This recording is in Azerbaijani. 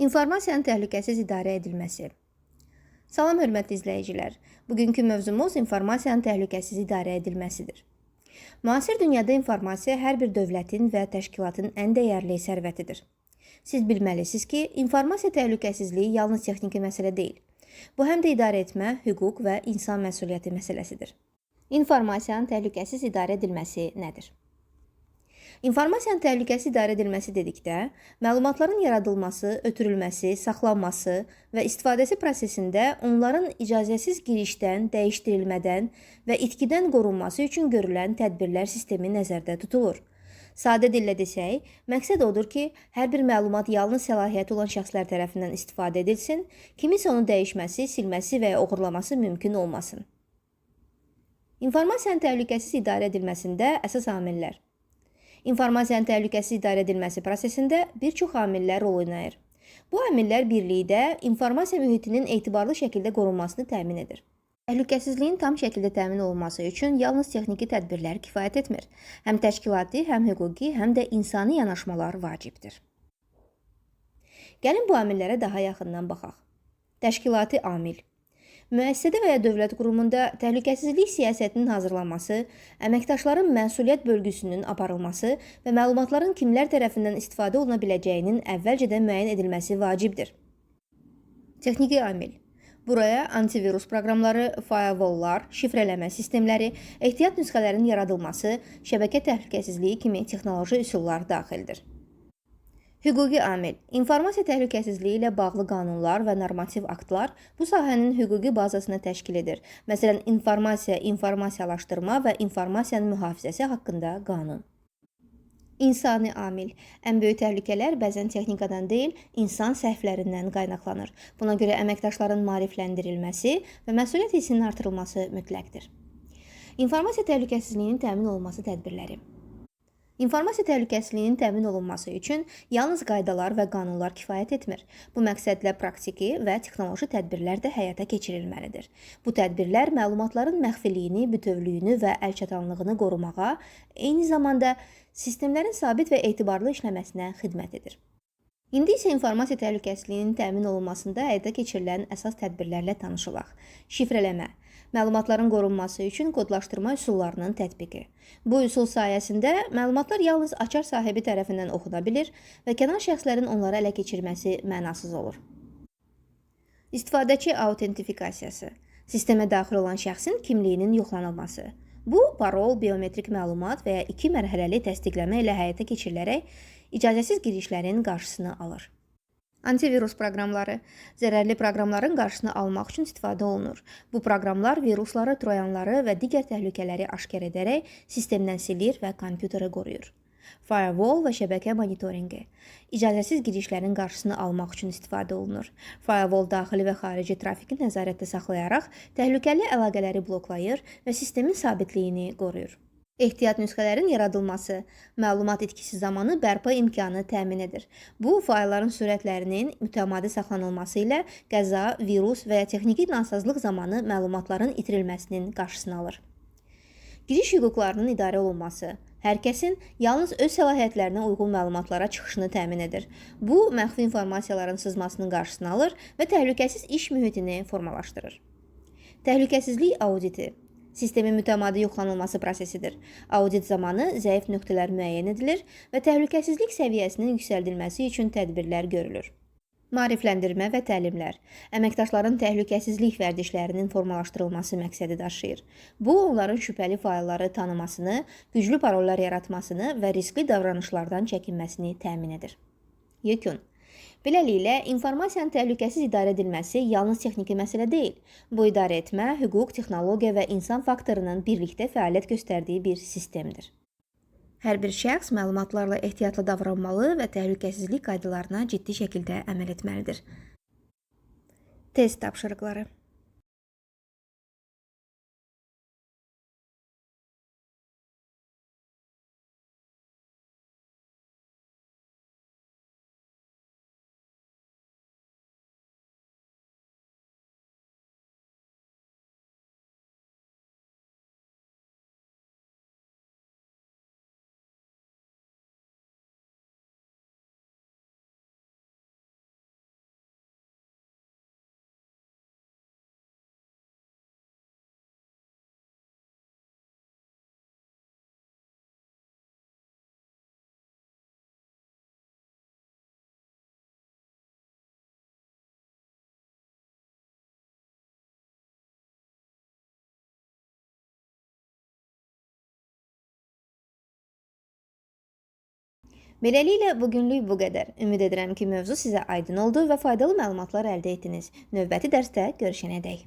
İnformasiyanın təhlükəsiz idarə edilməsi. Salam hörmətli izləyicilər. Bugünkü mövzumuz informasiyanın təhlükəsiz idarə edilməsidir. Müasir dünyada informasiya hər bir dövlətin və təşkilatın ən dəyərli sərvətidir. Siz bilməlisiniz ki, informasiya təhlükəsizliyi yalnız texniki məsələ deyil. Bu həm də idarə etmə, hüquq və insan məsuliyyəti məsələsidir. İnformasiyanın təhlükəsiz idarə edilməsi nədir? İnformasiyanın təhlükəsiz idarə edilməsi dedikdə, məlumatların yaradılması, ötürülməsi, saxlanması və istifadəsi prosesində onların icazəsiz girişdən, dəyişdirilmədən və itkidən qorunması üçün görülən tədbirlər sistemi nəzərdə tutulur. Sadə dillə desək, məqsəd odur ki, hər bir məlumat yalnız səlahiyyəti olan şəxslər tərəfindən istifadə edilsin, kimisə onu dəyişməsi, silməsi və ya oğurlaması mümkün olmasın. İnformasiyanın təhlükəsiz idarə edilməsində əsas amillər. İnformasiyanın təhlükəsiz idarə edilməsi prosesində bir çox amillər rol oynayır. Bu amillər birlikdə informasiya mühitinin etibarlı şəkildə qorunmasını təmin edir. Təhlükəsizliyin tam şəkildə təmin olunması üçün yalnız texniki tədbirlər kifayət etmir. Həm təşkilati, həm hüquqi, həm də insani yanaşmalar vacibdir. Gəlin bu amillərə daha yaxından baxaq. Təşkilati amil. Müəssisədə və ya dövlət qurumunda təhlükəsizlik siyasətinin hazırlanması, əməkdaşların məsuliyyət bölgüsünün aparılması və məlumatların kimlər tərəfindən istifadə oluna biləcəyinin əvvəlcədən müəyyən edilməsi vacibdir. Texniki amil. Buraya antivirus proqramları, firewalllar, şifrələmə sistemləri, ehtiyat nüsxələrin yaradılması, şəbəkə təhlükəsizliyi kimi texnoloji üsullar daxildir. Hüquqi amil. İnformasiya təhlükəsizliyi ilə bağlı qanunlar və normativ aktlar bu sahənin hüquqi bazasını təşkil edir. Məsələn, informasiya, informasiyalaşdırma və informasiyanın mühafizəsi haqqında qanun. İnsani amil. Ən böyük təhlükələr bəzən texnikadan deyil, insan səhvlərindən qaynaqlanır. Buna görə əməkdaşların maarifləndirilməsi və məsuliyyət hissinin artırılması mütləqdir. İnformasiya təhlükəsizliyinin təmin olunması tədbirləri. İnformasiya təhlükəsizliyinin təmin olunması üçün yalnız qaydalar və qanunlar kifayət etmir. Bu məqsədlə praktiki və texnoloji tədbirlər də həyata keçirilməlidir. Bu tədbirlər məlumatların məxfiliyini, bütövlüyünü və əlçatanlığını qorumağa, eyni zamanda sistemlərin sabit və etibarlı işləməsinə xidmət edir. İndi isə informasiya təhlükəsizliyinin təmin olunmasında həyata keçirilən əsas tədbirlərlə tanışılaq. Şifrələmə. Məlumatların qorunması üçün kodlaşdırma üsullarının tətbiqi. Bu üsul sayəsində məlumatlar yalnız açar sahibi tərəfindən oxuna bilir və kənar şəxslərin onları ələ keçirməsi mənasız olur. İstifadəçi autentifikasiyası. Sistemə daxil olan şəxsin kimliyinin yoxlanılması. Bu, parol, biometrik məlumat və ya 2 mərhələli təsdiqləmə ilə həyata keçirilərək icazəsiz girişlərin qarşısını alır. Antivirus proqramları. Zərərli proqramların qarşısını almaq üçün istifadə olunur. Bu proqramlar virusları, troyanları və digər təhlükələri aşkar edərək sistemdən silir və kompüteri qoruyur. Firewall və şəbəkə monitorinqi. İcazəsiz girişlərin qarşısını almaq üçün istifadə olunur. Firewall daxili və xarici trafiki nəzarətdə saxlayaraq təhlükəli əlaqələri bloklayır və sistemin sabitliyini qoruyur. Ehtiyat nüsxələrin yaradılması, məlumat itkisi zamanı bərpa imkanı təmin edir. Bu, faylların sürətlərinin mütəmadi saxlanılması ilə qəza, virus və ya texniki nasazlıq zamanı məlumatların itirilməsinin qarşısını alır. Giriş hüquqlarının idarə olunması. Hər kəsin yalnız öz səlahiyyətlərinə uyğun məlumatlara çıxışını təmin edir. Bu, məxfi informasiyaların sızmasının qarşısını alır və təhlükəsiz iş mühitini formalaşdırır. Təhlükəsizlik auditi. Sistemin mütəmadi yoxlanılması prosesidir. Audit zamanı zəif nöqtələr müəyyən edilir və təhlükəsizlik səviyyəsinin yüksəldilməsi üçün tədbirlər görülür. Maarifləndirmə və təlimlər. Əməkdaşların təhlükəsizlik vərdişlərinin formalaşdırılması məqsədi daşıyır. Bu, onların şübhəli faylları tanımasını, güclü parollar yaratmasını və riskli davranışlardan çəkinməsini təmin edir. Yekun. Beləliklə, informasiyanın təhlükəsiz idarə edilməsi yalnız texniki məsələ deyil. Bu, idarə etmə, hüquq, texnologiya və insan faktorunun birlikdə fəaliyyət göstərdiyi bir sistemdir. Hər bir şəxs məlumatlarla ehtiyatlı davranmalı və təhlükəsizlik qaydalarına ciddi şəkildə əməl etməlidir. Test tapşırıqları. Beləliklə, bugünlük bu qədər. Ümid edirəm ki, mövzu sizə aydın oldu və faydalı məlumatlar əldə etdiniz. Növbəti dərsdə görüşənədək.